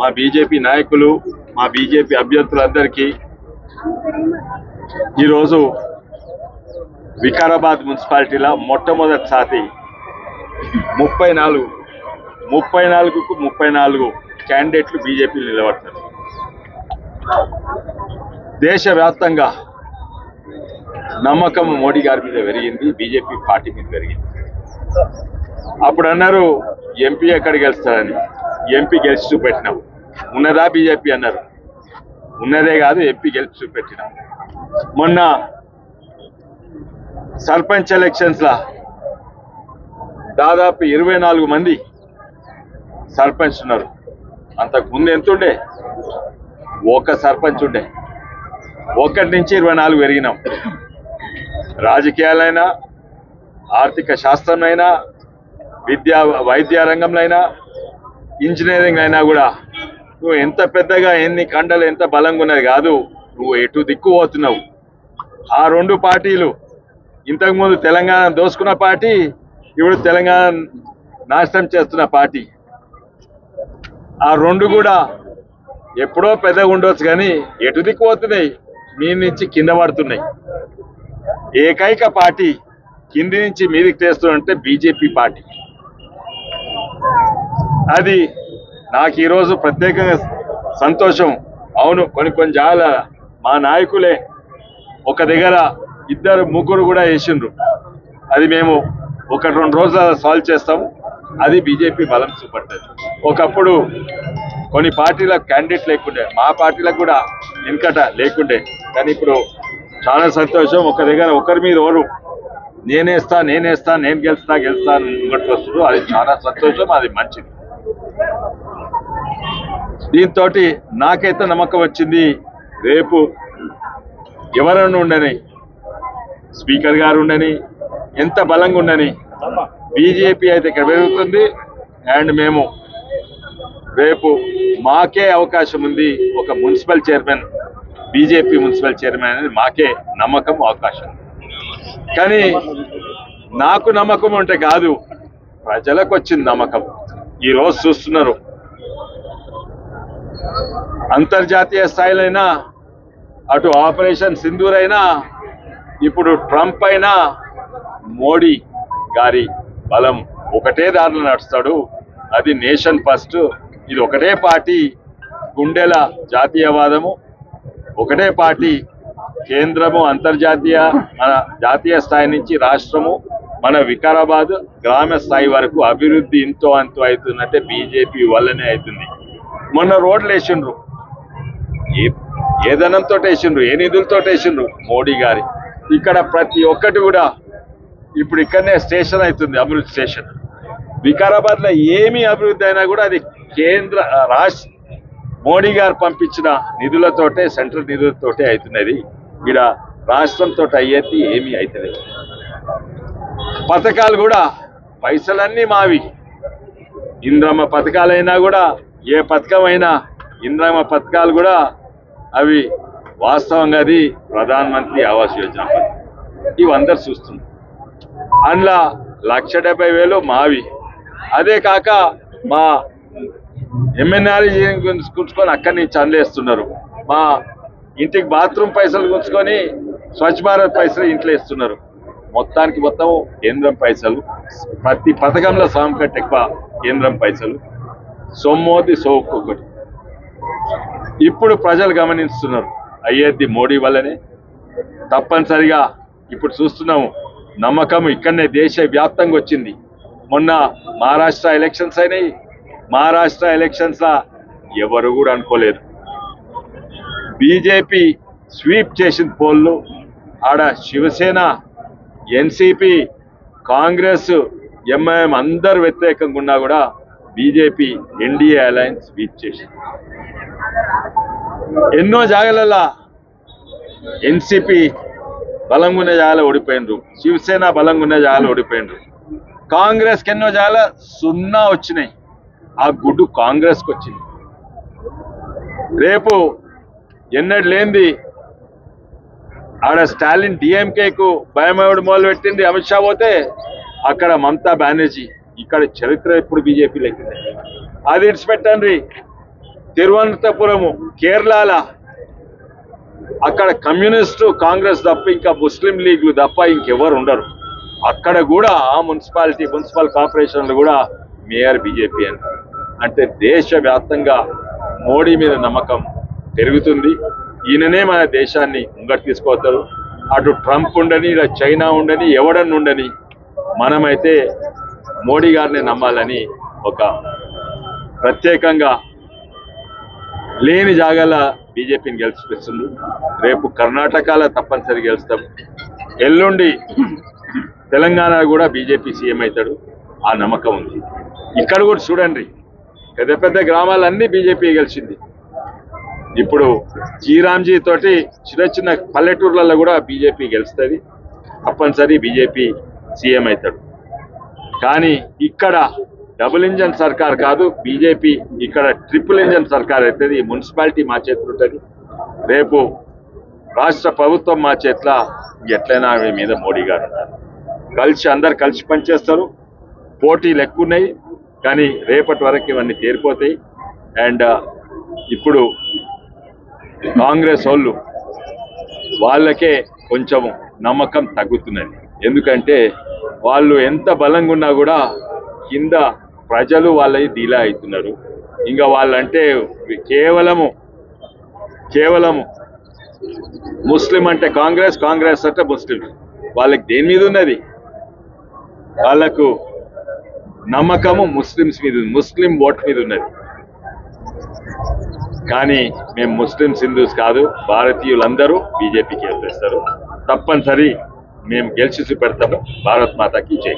మా బీజేపీ నాయకులు, మా బీజేపీ అభ్యర్థులందరికీ ఈరోజు వికారాబాద్ మున్సిపాలిటీలో మొట్టమొదటిసారి 34కు 34 క్యాండిడేట్లు బీజేపీలు నిలబడతారు. దేశవ్యాప్తంగా నమ్మకం మోడీ గారి మీద పెరిగింది, బీజేపీ పార్టీ మీద పెరిగింది. అప్పుడు అన్నారు ఎంపీ ఎక్కడ గెలుస్తారని. ఎంపీ గెలిచి చూపెట్టినాం. ఉన్నదా బీజేపీ అన్నారు, ఉన్నదే కాదు ఎంపీ గెలిచి చూపెట్టినాం. మొన్న సర్పంచ్ ఎలక్షన్స్లా దాదాపు 24 మంది సర్పంచ్ ఉన్నారు. అంతకుముందు ఎంతుండే? ఒక సర్పంచ్ ఉండే. 1 నుంచి 24 పెరిగినాం. రాజకీయాలైనా, ఆర్థిక శాస్త్రంలో, వైద్య రంగంలో, ఇంజనీరింగ్ అయినా కూడా నువ్వు ఎంత పెద్దగా ఎన్ని కండలు ఎంత బలంగా ఉన్నది కాదు, నువ్వు ఎటు దిక్కు పోతున్నావు. ఆ 2 పార్టీలు ఇంతకుముందు తెలంగాణ దోసుకున్న పార్టీ, ఇప్పుడు తెలంగాణ నాశనం చేస్తున్న పార్టీ. ఆ 2 కూడా ఎప్పుడో పెద్దగా ఉండొచ్చు కానీ ఎటు దిక్కు పోతున్నాయి, మీ నుంచి కింద పడుతున్నాయి. ఏకైక పార్టీ కింది నుంచి మీదికి తెస్తుందంటే బీజేపీ పార్టీ. అది నాకు ఈరోజు ప్రత్యేకంగా సంతోషం. అవును, కొన్ని జాల మా నాయకులే ఒక దగ్గర 2-3 కూడా వేసిండ్రు. అది మేము 1-2 రోజులు సాల్వ్ చేస్తాము. అది బీజేపీ బలం చూపడుతుంది. ఒకప్పుడు కొన్ని పార్టీలకు క్యాండిడేట్ లేకుండే, మా పార్టీలకు కూడా వెనుకట లేకుండే. కానీ ఇప్పుడు చాలా సంతోషం. ఒక దగ్గర ఒకరి మీద ఎవరు నేనేస్తా నేను గెలుస్తా ఇంకొకటి వస్తున్నారు. అది చాలా సంతోషం, అది మంచిది. దీంతో నాకైతే నమ్మకం వచ్చింది, రేపు ఎవరన్నా ఉండని, స్పీకర్ గారు ఉండని, ఎంత బలంగా ఉండని, బీజేపీ అయితే ఇక్కడ పెరుగుతుంది. అండ్ మేము రేపు మాకే అవకాశం ఉంది. ఒక municipal chairman, BJP municipal chairman అనేది మాకే నమ్మకం, అవకాశం. కానీ నాకు నమ్మకం అంటే కాదు, ప్రజలకు వచ్చింది నమ్మకం. ఈరోజు చూస్తున్నారు, అంతర్జాతీయ స్థాయిలైనా, అటు ఆపరేషన్ సింధూర్ అయినా, ఇప్పుడు ట్రంప్ అయినా, మోడీ గారి బలం ఒకటే దారిలో నడుస్తాడు. అది నేషన్ ఫస్ట్. ఇది ఒకటే పార్టీ, గుండెల జాతీయవాదము, ఒకటే పార్టీ, కేంద్రము అంతర్జాతీయ, మన జాతీయ స్థాయి నుంచి రాష్ట్రము, మన వికారాబాద్ గ్రామ స్థాయి వరకు అభివృద్ధి ఇంతో అంతో అవుతుందంటే బీజేపీ వల్లనే అవుతుంది. మొన్న రోడ్లు వేసిండ్రు, ఏ ధనంతో వేసిండ్రు, ఏ నిధులతో వేసిండ్రు? మోడీ గారి. ఇక్కడ ప్రతి ఒక్కటి కూడా ఇప్పుడు ఇక్కడనే స్టేషన్ అవుతుంది, అభివృద్ధి స్టేషన్. వికారాబాద్లో ఏమి అభివృద్ధి అయినా కూడా అది రాష్ట్ర మోడీ గారు పంపించిన నిధులతోటే, సెంట్రల్ నిధులతోటే అవుతున్నది. ఇక్కడ రాష్ట్రంతో అయ్యేది ఏమీ అవుతలేదు. పథకాలు కూడా పైసలన్నీ మావి. ఇంద్రమ్మ పథకాలైనా కూడా, ఏ పథకమైనా, ఇంద్రమ్మ పథకాలు కూడా అవి వాస్తవంగా అది ప్రధానమంత్రి ఆవాస్ యోజన పథకం. ఇవి అందరు చూస్తున్నారు. అందులో 1,70,000 మావి. అదే కాక మా ఎంఎన్ఆర్జీ గుంచుకొని అక్కడి నుంచి అందేస్తున్నారు. మా ఇంటికి బాత్రూమ్ పైసలు గుంచుకొని స్వచ్ఛ భారత్ పైసలు ఇంట్లో ఇస్తున్నారు. మొత్తానికి మొత్తం కేంద్రం పైసలు, ప్రతి పథకంలో సగం కంటే ఎక్కువ కేంద్రం పైసలు, సొమ్మోది సోకొకటి. ఇప్పుడు ప్రజలు గమనిస్తున్నారు, అయ్యేది మోడీ వల్లనే. తప్పనిసరిగా ఇప్పుడు చూస్తున్నాము, నమ్మకం ఇక్కడనే దేశవ్యాప్తంగా వచ్చింది. మొన్న మహారాష్ట్ర ఎలక్షన్స్ అయినాయి. మహారాష్ట్ర ఎలక్షన్స్లో ఎవరు కూడా అనుకోలేదు, బీజేపీ స్వీప్ చేసిన పోల్లు. ఆడ శివసేన, ఎన్సీపీ, కాంగ్రెస్, ఎంఐఎం అందరు వ్యతిరేకంగా ఉన్నా కూడా బీజేపీ ఎన్డీఏ అలయన్స్ స్వీప్ చేసింది. ఎన్నో జాగాలలో ఎన్సీపీ బలంగా ఉన్న జాగాలో ఓడిపోయినరు, శివసేన బలంగా ఉన్న జాగాలో ఓడిపోయినరు. కాంగ్రెస్కి ఎన్నో జాగాల 0 వచ్చినాయి. ఆ గుడ్డు కాంగ్రెస్కి వచ్చింది. రేపు ఎన్నడు లేనిది ఆడ స్టాలిన్ డిఎంకేకు భయమేవుడు మొదలు పెట్టింది. అమిత్ షా పోతే అక్కడ మమతా బెనర్జీ. ఇక్కడ చరిత్ర ఎప్పుడు బీజేపీ లేకుండా. అది ఇడిచిపెట్టండి. తిరువనంతపురము కేరళ అక్కడ కమ్యూనిస్టు కాంగ్రెస్ తప్ప ఇంకా ముస్లిం లీగ్లు తప్ప ఇంకెవరు ఉండరు. అక్కడ కూడా మున్సిపల్ కార్పొరేషన్లు కూడా మేయర్ బీజేపీ అని. అంటే దేశవ్యాప్తంగా మోడీ మీద నమ్మకం పెరుగుతుంది. ఈయననే మన దేశాన్ని ముంగట్ తీసుకుపోతారు. అటు ట్రంప్ ఉండని, ఇలా చైనా ఉండని, ఎవడన్నా ఉండని, మనమైతే మోడీ గారిని నమ్మాలని ఒక ప్రత్యేకంగా లేని జాగాల బీజేపీని గెలిచిపిస్తుంది. రేపు కర్ణాటకలో తప్పనిసరి గెలుస్తాం. ఎల్లుండి తెలంగాణ కూడా బీజేపీ సీఎం అవుతాడు. ఆ నమ్మకం ఉంది. ఇక్కడ కూడా చూడండి, పెద్ద పెద్ద గ్రామాలన్నీ బీజేపీ గెలిచింది. ఇప్పుడు జీరాంజీ తోటి చిన్న చిన్న పల్లెటూర్లలో కూడా బీజేపీ గెలుస్తుంది. తప్పనిసరి బీజేపీ సీఎం అవుతాడు. కానీ ఇక్కడ డబుల్ ఇంజన్ సర్కార్ కాదు బీజేపీ, ఇక్కడ ట్రిపుల్ ఇంజన్ సర్కార్ అవుతుంది. మున్సిపాలిటీ మా చేతులు ఉంటుంది. రేపు రాష్ట్ర ప్రభుత్వం మా చేతుల ఎట్లయినా ఆమె మీద మోడీ గారు ఉంటారు. అందరు కలిసి పనిచేస్తారు. పోటీలు ఎక్కువ ఉన్నాయి, కానీ రేపటి వరకు ఇవన్నీ తేరిపోతాయి. అండ్ ఇప్పుడు కాంగ్రెస్ వాళ్ళకే కొంచెం నమ్మకం తగ్గుతున్నది. ఎందుకంటే వాళ్ళు ఎంత బలంగా ఉన్నా కూడా కింద ప్రజలు వాళ్ళని డీలా అవుతున్నారు. ఇంకా వాళ్ళంటే కేవలము ముస్లిం అంటే కాంగ్రెస్ అంటే ముస్లిం. వాళ్ళకి దేని మీద ఉన్నది? వాళ్ళకు నమ్మకము ముస్లిమ్స్ మీద, ముస్లిం ఓట్ మీద ఉన్నది. కానీ మేము ముస్లిమ్స్ హిందూస్ కాదు, భారతీయులందరూ బీజేపీకి వేస్తారు. తప్పనిసరి మేము గెలిచి చూపెడతాము. భారత్ మాతాకి జై.